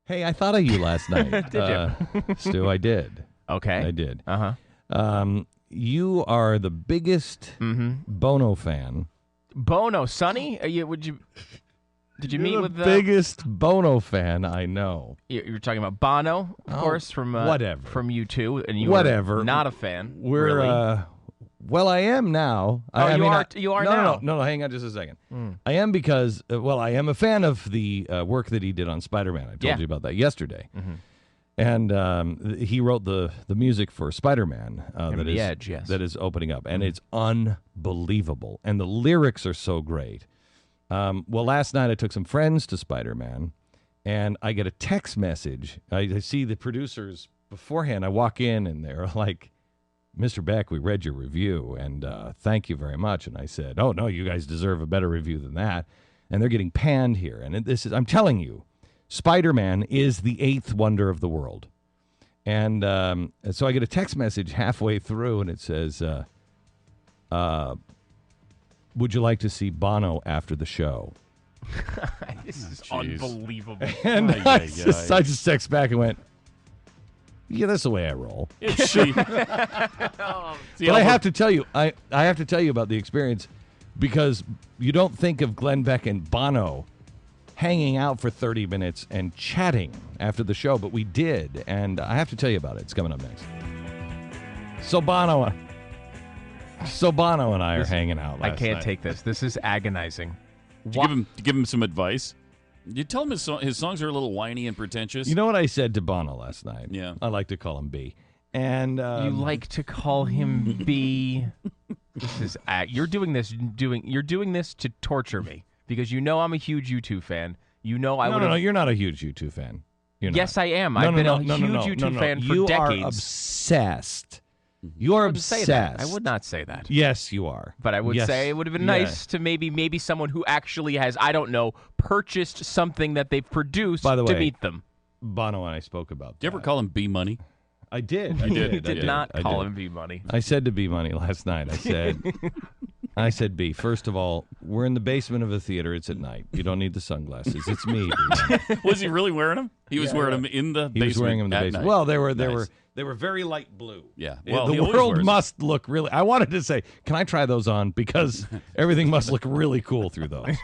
Hey, I thought of you last night. Did you? Stu, I did. Okay. I did. Uh-huh. You are the biggest Bono fan. Bono, Sonny? Did you meet with the biggest Bono fan I know? You're talking about Bono, of course, from whatever. from U2, and you whatever. were not a fan. We're really. Well, I am now. Oh, you are now. No, hang on just a second. I am because I am a fan of the work that he did on Spider-Man. I told you about that yesterday. And he wrote the music for Spider-Man that is opening up, and it's unbelievable. And the lyrics are so great. Well, last night I took some friends to Spider-Man, and I get a text message. I see the producers beforehand. I walk in, and they're like, "Mr. Beck, we read your review, and thank you very much." And I said, "Oh, no, you guys deserve a better review than that." And they're getting panned here. And I'm telling you, Spider-Man is the eighth wonder of the world. And so I get a text message halfway through, and it says, would you like to see Bono after the show? This is unbelievable. And I just text back and went, yeah, that's the way I roll. But I have to tell you, I have to tell you about the experience, because you don't think of Glenn Beck and Bono hanging out for 30 minutes and chatting after the show, but we did, and I have to tell you about it. It's coming up next. So Bono and I are hanging out last I can't night. take this. This is agonizing. Did you give him some advice? You tell him his songs are a little whiny and pretentious. You know what I said to Bono last night? Yeah. I like to call him B. And you like to call him B. This is you're doing this to torture me, because you know I'm a huge U2 fan. You know I would. No, you're not a huge U2 fan. You're not. Yes, I am. I've been a huge U2 fan for you decades. You are obsessed. You are obsessed. I would not say that. Yes, you are. But I would say it would have been nice to maybe someone who actually has, I don't know, purchased something that they've produced By the way, to meet them. Bono and I spoke about that. Did you ever call him B Money? I did. I did not call him B Money. I said to B Money last night, I said, B, first of all, we're in the basement of a theater. It's at night. You don't need the sunglasses. It's me. Was he really wearing them? He was wearing them in the basement. He was wearing them in the basement. Night. Well, they were very light blue. Yeah. Well, the world must look really. I wanted to say, can I try those on, because everything must look really cool through those.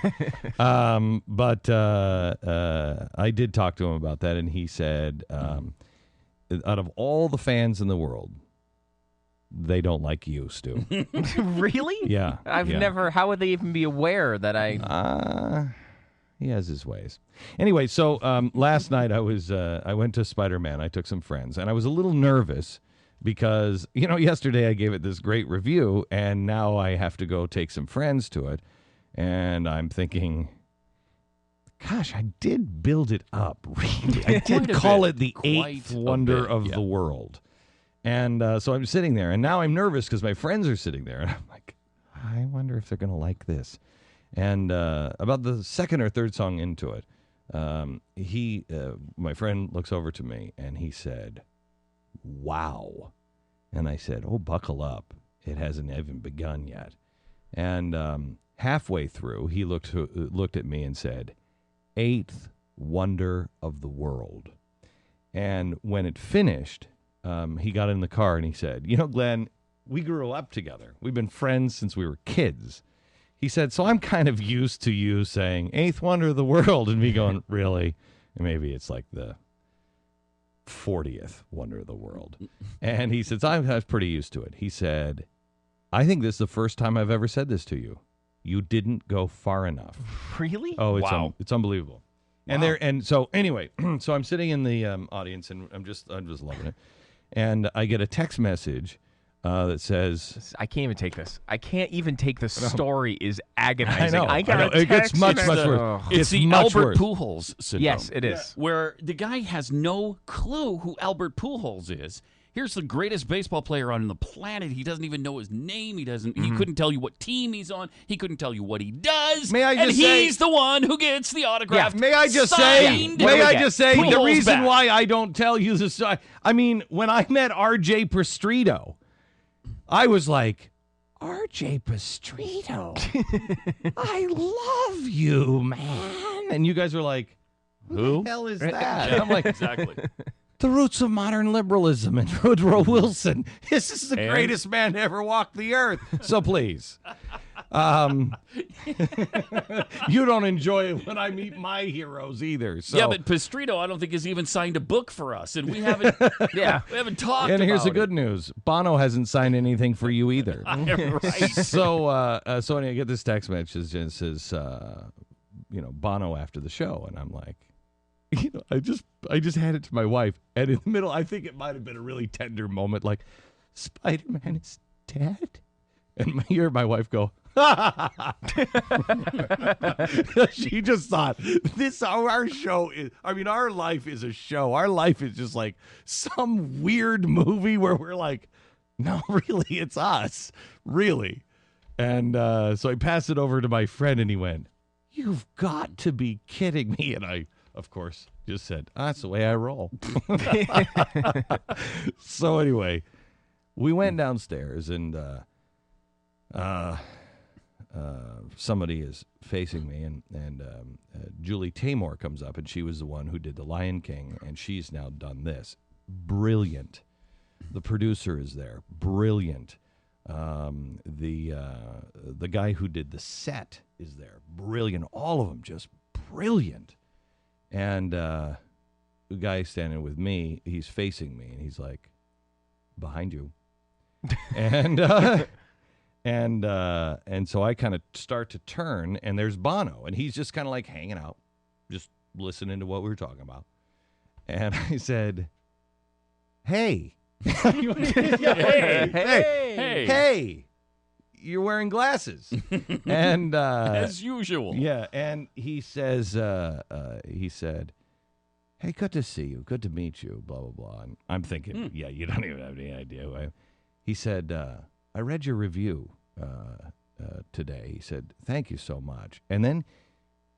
But I did talk to him about that, and he said, out of all the fans in the world, they don't like you, Stu. Really? Yeah. I've never. How would they even be aware that I? He has his ways. Anyway, so last night I went to Spider-Man. I took some friends, and I was a little nervous because yesterday I gave it this great review, and now I have to go take some friends to it, and I'm thinking, gosh, I did build it up. Really, I did call it the eighth wonder of the world. And so I'm sitting there, and now I'm nervous because my friends are sitting there, and I'm like, I wonder if they're going to like this. And about the second or third song into it, my friend looks over to me, and he said, wow. And I said, oh, buckle up. It hasn't even begun yet. And halfway through, he looked at me and said, eighth wonder of the world. And when it finished, he got in the car and he said, Glenn, we grew up together. We've been friends since we were kids. He said, so I'm kind of used to you saying eighth wonder of the world, and me going, really? And maybe it's like the 40th wonder of the world. And he said, I was pretty used to it. He said, I think this is the first time I've ever said this to you. You didn't go far enough. Really? Oh, wow. It's unbelievable. Wow. And so anyway, so I'm sitting in the audience, and I'm just loving it. And I get a text message that says, I can't even take this. I can't even take the story is agonizing. I know. It gets much worse. It's the Albert Pujols syndrome. Yes, it is. Where the guy has no clue who Albert Pujols is. Here's the greatest baseball player on the planet. He doesn't even know his name. He couldn't tell you what team he's on. He couldn't tell you what he does. He's the one who gets the autograph. May I just say Pujols the reason back. why I don't tell you this? I mean, when I met R.J. Prestrito, I was like, R.J. Prestrito, I love you, man. And you guys were like, Who the hell is that? Yeah, I'm like, exactly. the roots of modern liberalism and Woodrow Wilson. This is the greatest man to ever walk the earth. So please. You don't enjoy it when I meet my heroes either. So. Yeah, but Pistrito, I don't think has even signed a book for us, and we haven't. we haven't talked. And here's the about good news: Bono hasn't signed anything for you either. Right. So anyway, I get this text message and it says, Bono after the show, and I'm like, I just had it to my wife, and in the middle, I think it might have been a really tender moment, like, Spider-Man is dead, and you hear my wife go. She just thought our show is, our life is a show. Our life is just like some weird movie where we're like, no, really, it's us, really. And so I passed it over to my friend, and he went, "You've got to be kidding me!" And I, of course, just said, "That's the way I roll." So anyway, we went downstairs, and somebody is facing me, and Julie Taymor comes up, and she was the one who did The Lion King, and she's now done this. Brilliant. The producer is there. Brilliant. The guy who did the set is there. Brilliant. All of them just brilliant. And the guy standing with me, he's facing me, and he's like, "Behind you." And and so I kind of start to turn, and there's Bono, and he's just kind of like hanging out, just listening to what we were talking about. And I said, "Hey." Hey, you're wearing glasses. And as usual. Yeah, and he says, he said, "Hey, good to see you. Good to meet you, blah, blah, blah." And I'm thinking, yeah, you don't even have any idea who I am. He said, "I read your review today." He said, "Thank you so much." And then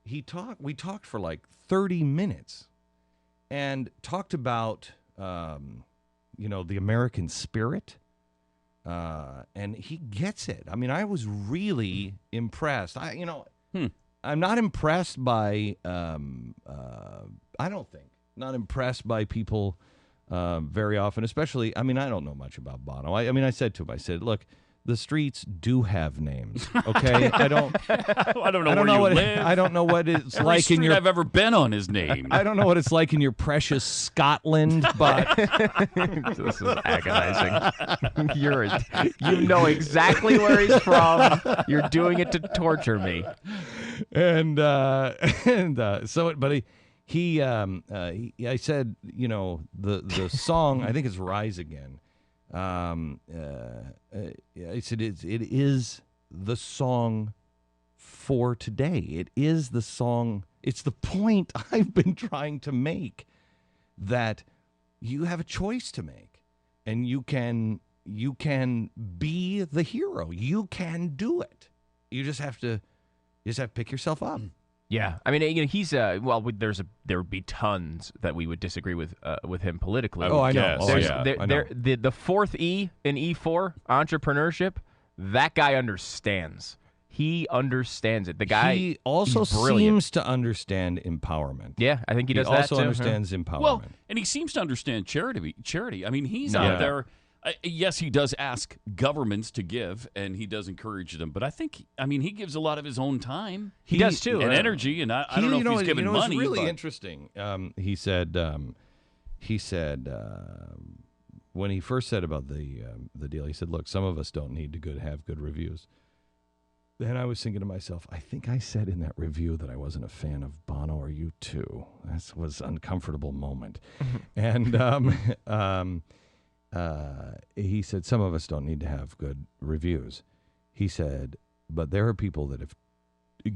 we talked for like 30 minutes and talked about, the American spirit. And he gets it. I mean, I was really impressed. I'm not impressed by, not impressed by people very often, especially, I don't know much about Bono. I said to him, I said, "Look, the streets do have names, okay? I don't know where you live. I don't know what it's Every like street in your... I've ever been on is named. I don't know what it's like in your precious Scotland, but..." This is agonizing. You know exactly where he's from. You're doing it to torture me. And so, but I said, the song, I think it's "Rise Again." I said it is the song for today. It is the song. It's the point I've been trying to make, that you have a choice to make, and you can be the hero. You can do it. You just have to pick yourself up. Yeah, he's there would be tons that we would disagree with him politically. Oh, I know. The fourth E in E4, entrepreneurship, that guy understands. He understands it. The guy, he also seems to understand empowerment. Yeah, I think he does that too. He also understands empowerment. Well, and he seems to understand charity. He's out there. Yes, he does ask governments to give, and he does encourage them. But I think, he gives a lot of his own time. He does too, and energy. And I don't know if he's giving money. It's really interesting. He said when he first said about the deal, he said, "Look, some of us don't need to have good reviews." Then I was thinking to myself, I think I said in that review that I wasn't a fan of Bono or U2. That was an uncomfortable moment. And he said, "Some of us don't need to have good reviews." He said, "But there are people that have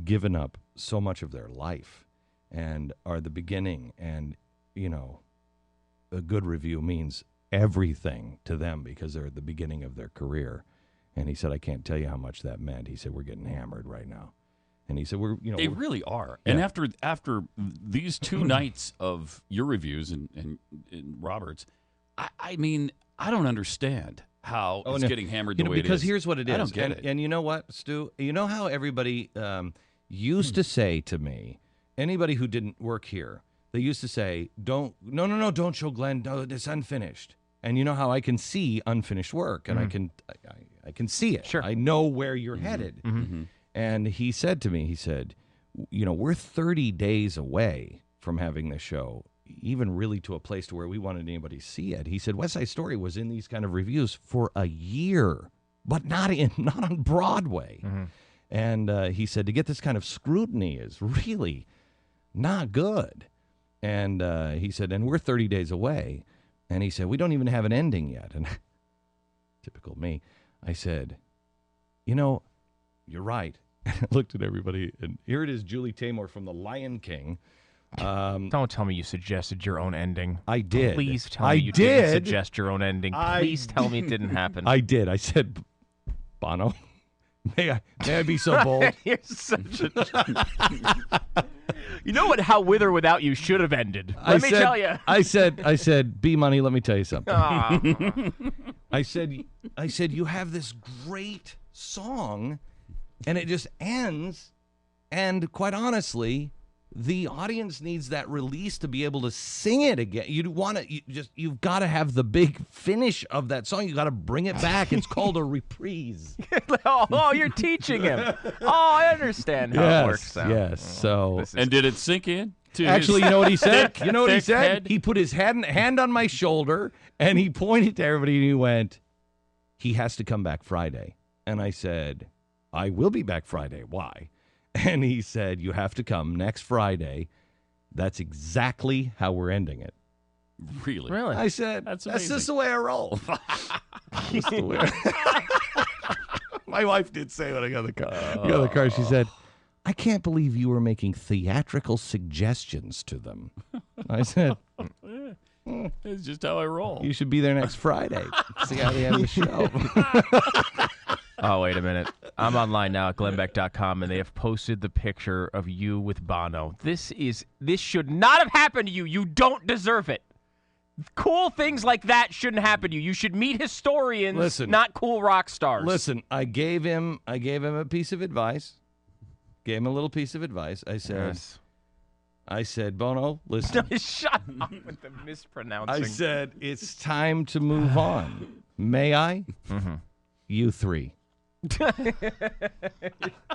given up so much of their life and are the beginning, and, a good review means everything to them because they're at the beginning of their career." And he said, "I can't tell you how much that meant." He said, "We're getting hammered right now." And he said, They really are. Yeah. And after these 2 nights of your reviews and Robert's, I don't understand how it's getting hammered the way it is. Because here's what it is. I don't get it. And you know what, Stu? You know how everybody used to say to me, anybody who didn't work here, they used to say, no, don't show Glenn. No, it's unfinished. And you know how I can see unfinished work, and I can see it. Sure. I know where you're headed. And he said to me, we're 30 days away from having this show, even really to a place to where we wanted anybody to see it. He said West Side Story was in these kind of reviews for a year, but not on Broadway. And he said to get this kind of scrutiny is really not good. And he said, and we're 30 days away. And he said, we don't even have an ending yet. And typical me, I said, you're right. I looked at everybody, and here it is, Julie Taymor from The Lion King. Don't tell me you suggested your own ending. I did. Please tell me you didn't suggest your own ending. Please tell me it didn't happen. I did. I said, Bono, may I be so bold? You're such a... You know what? How With or Without You should have ended. Let me tell you. I said, B-Money, let me tell you something. I said, you have this great song, and it just ends, and quite honestly, the audience needs that release to be able to sing it again. You've got to have the big finish of that song. You got to bring it back. It's called a reprise. Oh, you're teaching him. Oh, I understand how it works. Yes. So, and did it sink in? Actually, you know what he said? You know what he said? Head? He put his hand on my shoulder, and he pointed to everybody, and he went, he has to come back Friday. And I said, I will be back Friday. Why? And he said, you have to come next Friday. That's exactly how we're ending it. Really? I said, that's just the way I roll. Just the way my wife did say when I got the car, she said, I can't believe you were making theatrical suggestions to them. I said, it's just how I roll. You should be there next Friday. See how they end the show. Oh, wait a minute. I'm online now at glennbeck.com, and they have posted the picture of you with Bono. This should not have happened to you. You don't deserve it. Cool things like that shouldn't happen to you. You should meet historians, not cool rock stars. Listen, I gave him a piece of advice. Gave him a little piece of advice. I said, Bono, listen. Shut up with the mispronouncing. I said, it's time to move on. May I? You three.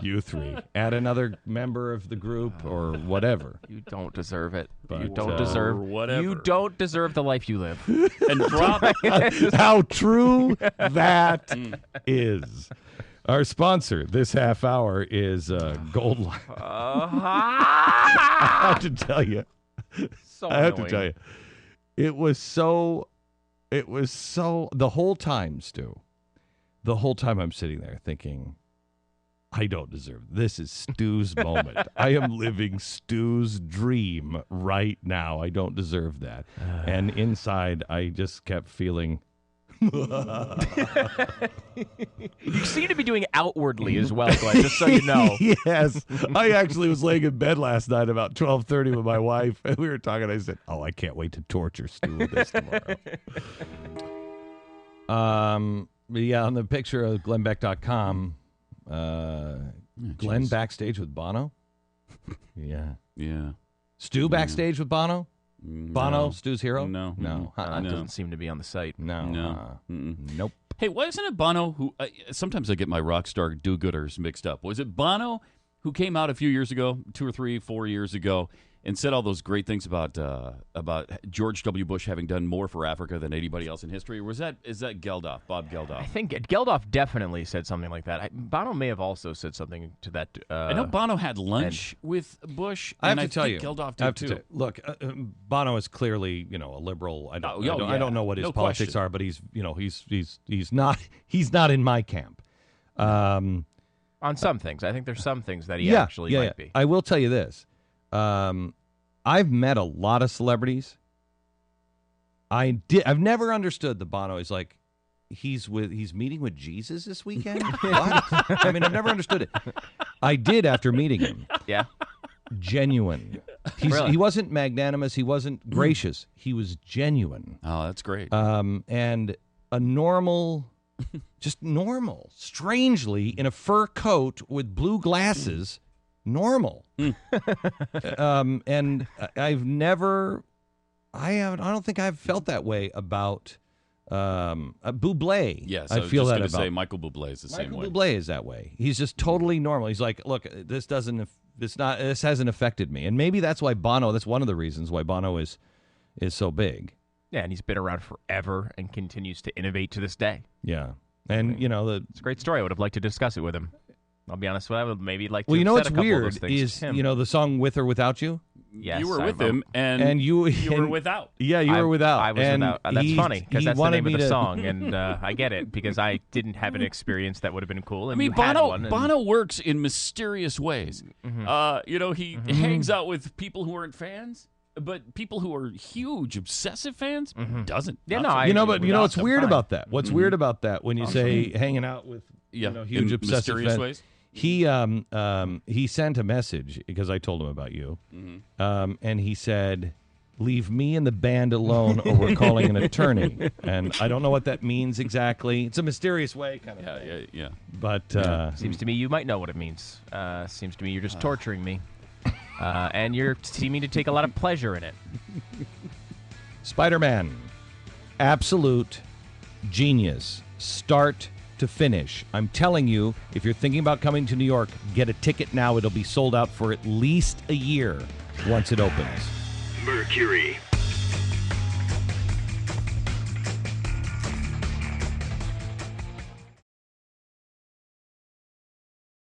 You three. Add another member of the group or whatever. You don't deserve it. But, you don't deserve whatever. You don't deserve the life you live. And drop how true that is. Our sponsor this half hour is Gold Line. I have to tell you. I have to tell you. It was so the whole time, Stu. The whole time I'm sitting there thinking, I don't deserve this. This is Stu's moment. I am living Stu's dream right now. I don't deserve that. And inside, I just kept feeling. You seem to be doing outwardly as well, Glenn, just so you know. Yes. I actually was laying in bed last night about 12:30 with my wife, and we were talking. I said, I can't wait to torture Stu with this tomorrow. Yeah, on the picture of glennbeck.com, Glenn backstage with Bono. Yeah. Stu backstage with Bono? Bono, Stu's hero? No. That doesn't seem to be on the site. No. Nope. Hey, wasn't it Bono who... sometimes I get my rock star do-gooders mixed up. Was it Bono who came out a few years ago, 2 or 3, 4 years ago, and said all those great things about George W. Bush having done more for Africa than anybody else in history? Or is that Geldof, Bob Geldof? I think Geldof definitely said something like that. Bono may have also said something to that. I know Bono had lunch with Bush. I have to tell you, Geldof did too. Look, Bono is clearly a liberal. I don't know what his politics are, but he's not in my camp. On some things, I think there's some things that he actually might be. I will tell you this. I've met a lot of celebrities. I've never understood the Bono is like he's meeting with Jesus this weekend. What? I mean, I've never understood it. I did after meeting him. Yeah, genuine. He wasn't magnanimous. He wasn't gracious. He was genuine. Oh, that's great. And a normal, just normal. Strangely, in a fur coat with blue glasses. normal. And I don't think I've felt that way about Bublé. Yes, I feel that about. Say Michael Bublé is the same way. Michael Bublé is that way. He's just totally normal. He's like, look, this hasn't affected me, and maybe that's why Bono. That's one of the reasons why Bono is so big. Yeah, and he's been around forever and continues to innovate to this day. Yeah, and it's a great story. I would have liked to discuss it with him. I'll be honest with you. I would maybe like to. Well, you know have said what's a couple of weird those things is to him. the song "With or Without You." Yes, you were I with wrote- him, and you were without. Yeah, you were without. I was and without. That's funny because that's the wanted name of me the to- song, and I get it because I didn't have an experience that would have been cool. I And mean, you had Bono one, and- Bono works in mysterious ways. He hangs out with people who aren't fans, but people who are huge obsessive fans doesn't. Yeah, Not no, so- I- You know, but you know without what's them, weird fine. about that? What's weird about that when you say hanging out with huge in obsessive mysterious fans? ways. He sent a message because I told him about you, and he said, "Leave me and the band alone, or we're calling an attorney." And I don't know what that means exactly. It's a mysterious way, kind of. Yeah. But Seems to me you might know what it means. Seems to me you're just torturing me, and you're seeming to take a lot of pleasure in it. Spider-Man, absolute genius, start to finish. I'm telling you, if you're thinking about coming to New York, get a ticket now. It'll be sold out for at least a year once it opens. Mercury.